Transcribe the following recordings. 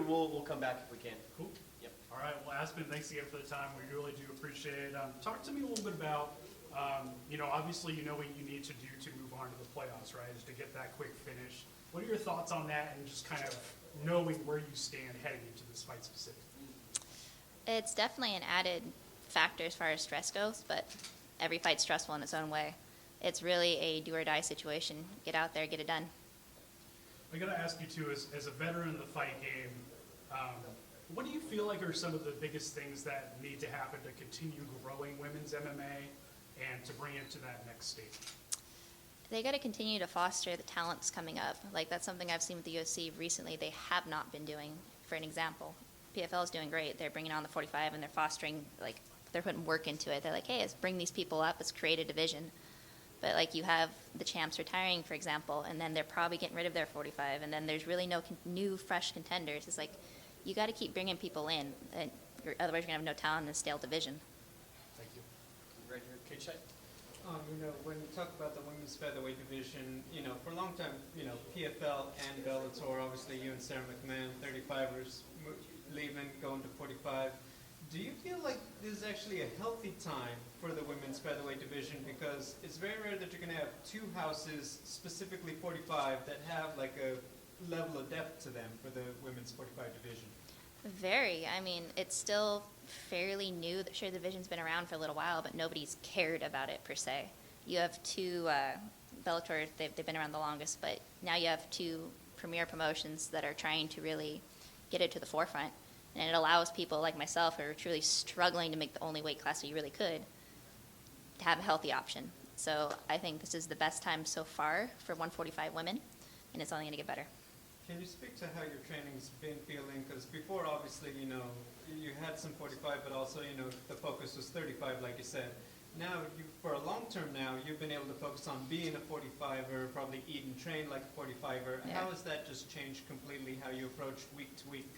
we'll come back if we can. Cool. Yep. All right. Well, Aspen, thanks again for the time. We really do appreciate it. Talk to me a little bit about, obviously you know what you need to do to move on to the playoffs, right? Is to get that quick finish. What are your thoughts on that and just kind of knowing where you stand heading into this fight specifically? It's definitely an added factor as far as stress goes, but every fight's stressful in its own way. It's really a do-or-die situation. Get out there, get it done. I got to ask you, too, as a veteran in the fight game, what do you feel like are some of the biggest things that need to happen to continue growing women's MMA and to bring it to that next stage? They got to continue to foster the talents coming up. Like, that's something I've seen with the UFC recently. They have not been doing. For an example, PFL is doing great. They're bringing on the 45 and they're fostering, like, they're putting work into it. They're like, hey, let's bring these people up. Let's create a division. But, like, you have the champs retiring, for example, and then they're probably getting rid of their 45, and then there's really no new, fresh contenders. It's like, you got to keep bringing people in. And otherwise, you're going to have no talent in a stale division. Thank you. Right here, cage side. When you talk about the women's featherweight division, for a long time, PFL and Bellator, obviously you and Sarah McMahon, 35ers, leaving, going to 45. Do you feel like this is actually a healthy time for the women's featherweight division? Because it's very rare that you're going to have two houses, specifically 45, that have like a level of depth to them for the women's 45 division. Very. I mean, it's still fairly new. Sure, the division's been around for a little while, but nobody's cared about it per se. You have two Bellator, they've been around the longest, but now you have two premier promotions that are trying to really get it to the forefront. And it allows people like myself who are truly struggling to make the only weight class that you really could to have a healthy option. So I think this is the best time so far for 145 women, and it's only going to get better. Can you speak to how your training's been feeling? Because before, obviously, you had some 45, but also, the focus was 35, like you said. Now, for a long term now, you've been able to focus on being a 45er, probably eat and train like a 45er. Yeah. How has that just changed completely, how you approach week to week?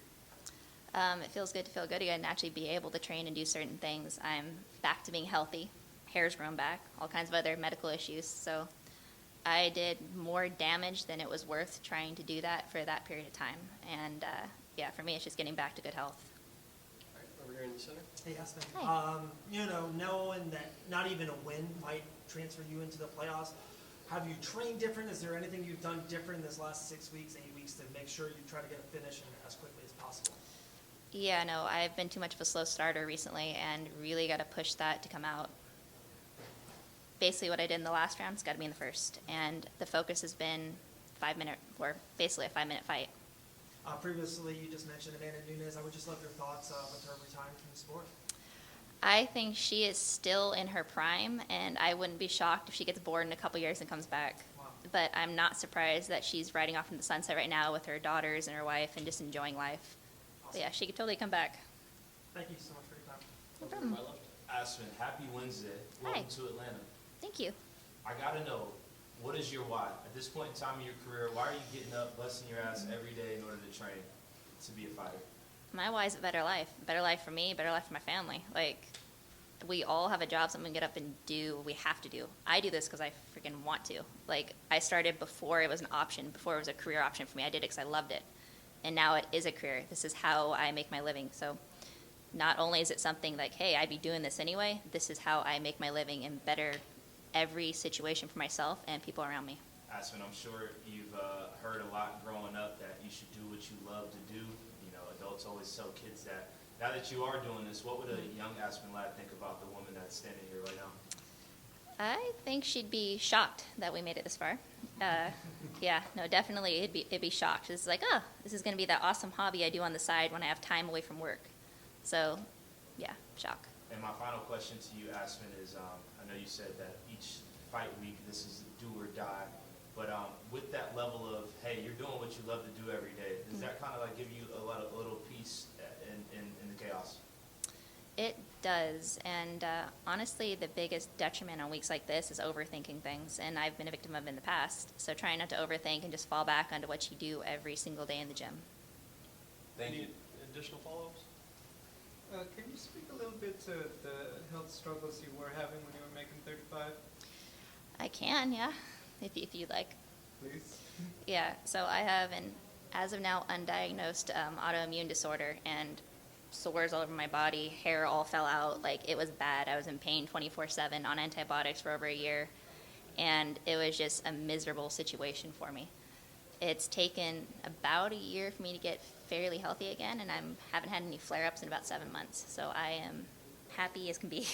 It feels good to feel good again and actually be able to train and do certain things. I'm back to being healthy. Hair's grown back, all kinds of other medical issues. So I did more damage than it was worth trying to do that for that period of time. And, for me, it's just getting back to good health. All right, over here in the center. Hey, Aspen. Hi. Knowing that not even a win might transfer you into the playoffs, have you trained different? Is there anything you've done different this last 6 weeks, 8 weeks to make sure you try to get a finish in as quickly as possible? Yeah, no, I've been too much of a slow starter recently and really got to push that to come out. Basically what I did in the last round's got to be in the first. And the focus has been 5 minute, or basically a 5-minute fight. Previously, you just mentioned Amanda Nunes. I would just love your thoughts with her retiring from the sport. I think she is still in her prime, and I wouldn't be shocked if she gets bored in a couple years and comes back. Wow. But I'm not surprised that she's riding off into the sunset right now with her daughters and her wife and just enjoying life. Awesome. But yeah, she could totally come back. Thank you so much for your time. No Over to problem. my left. Aspen, happy Wednesday. Welcome to Atlanta. Thank you. I gotta know, what is your why? At this point in time in your career, why are you getting up, busting your ass every day in order to train to be a fighter? My why is a better life. A better life for me, a better life for my family. Like, we all have a job, something to get up and do what we have to do. I do this because I freaking want to. Like, I started before it was an option, before it was a career option for me. I did it because I loved it. And now it is a career. This is how I make my living. So not only is it something like, hey, I'd be doing this anyway, this is how I make my living and better every situation for myself and people around me. Aspen, I'm sure you've heard a lot growing up that you should do what you love to do. Adults always tell kids that. Now that you are doing this, what would a young Aspen Ladd think about the woman that's standing here right now? I think she'd be shocked that we made it this far. Definitely, it'd be shocked. It's like, this is going to be that awesome hobby I do on the side when I have time away from work. So, yeah, shock. And my final question to you, Aspen, is I know you said that each fight week this is do or die, but with that level of, hey, you're doing what you love to do every day, does that kind of like give you a little peace in the chaos? It does, and honestly, the biggest detriment on weeks like this is overthinking things, and I've been a victim of it in the past, so trying not to overthink and just fall back onto what you do every single day in the gym. Thank you. Any additional follow-ups? Can you speak a little bit to the health struggles you were having when you were making 35? I can, yeah, if you'd like. Please. Yeah, so I have an as of now, undiagnosed autoimmune disorder and sores all over my body, hair all fell out. Like, it was bad. I was in pain 24/7 on antibiotics for over a year, and it was just a miserable situation for me. It's taken about a year for me to get fairly healthy again, and I haven't had any flare-ups in about 7 months. So I am happy as can be.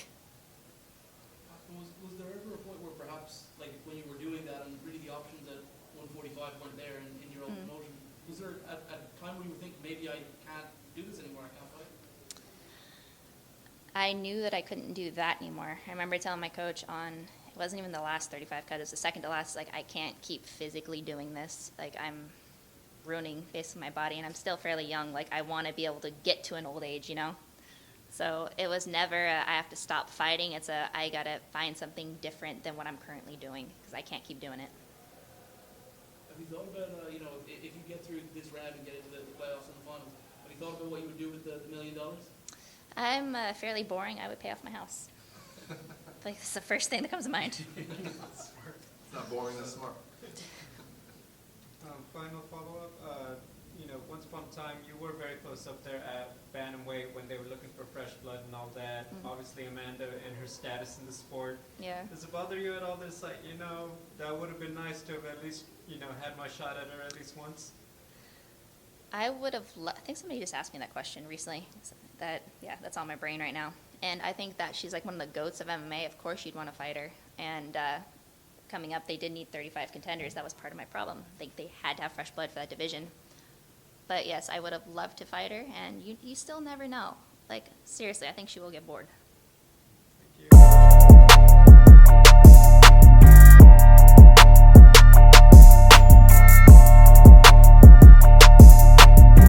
Was there ever a point where perhaps, like when you were doing that and really the options at 145 weren't there in your own promotion, was there a time where you would think maybe I can't do this anymore, I can't fight? I knew that I couldn't do that anymore. I remember telling my coach it wasn't even the last 35 cut, it was the second to last, like, I can't keep physically doing this. Like, I'm ruining basically my body, and I'm still fairly young. Like, I want to be able to get to an old age, you know? So it was never I have to stop fighting. It's I got to find something different than what I'm currently doing, because I can't keep doing it. Have you thought about, if you get through this round and get into the playoffs and the finals, have you thought about what you would do with the $1 million? I'm fairly boring. I would pay off my house. Like, that's the first thing that comes to mind. It's not boring, that's smart. Final follow-up, once upon a time, you were very close up there at bantamweight when they were looking for fresh blood and all that. Obviously, Amanda and her status in the sport. Yeah. Does it bother you at all this, like, that would have been nice to have at least, had my shot at her at least once? I would have, I think somebody just asked me that question recently. That's on my brain right now. And I think that she's like one of the goats of MMA. Of course you'd want to fight her. And coming up, they did need 35 contenders. That was part of my problem. I think they had to have fresh blood for that division. But yes, I would have loved to fight her, and you still never know. Like, seriously, I think she will get bored.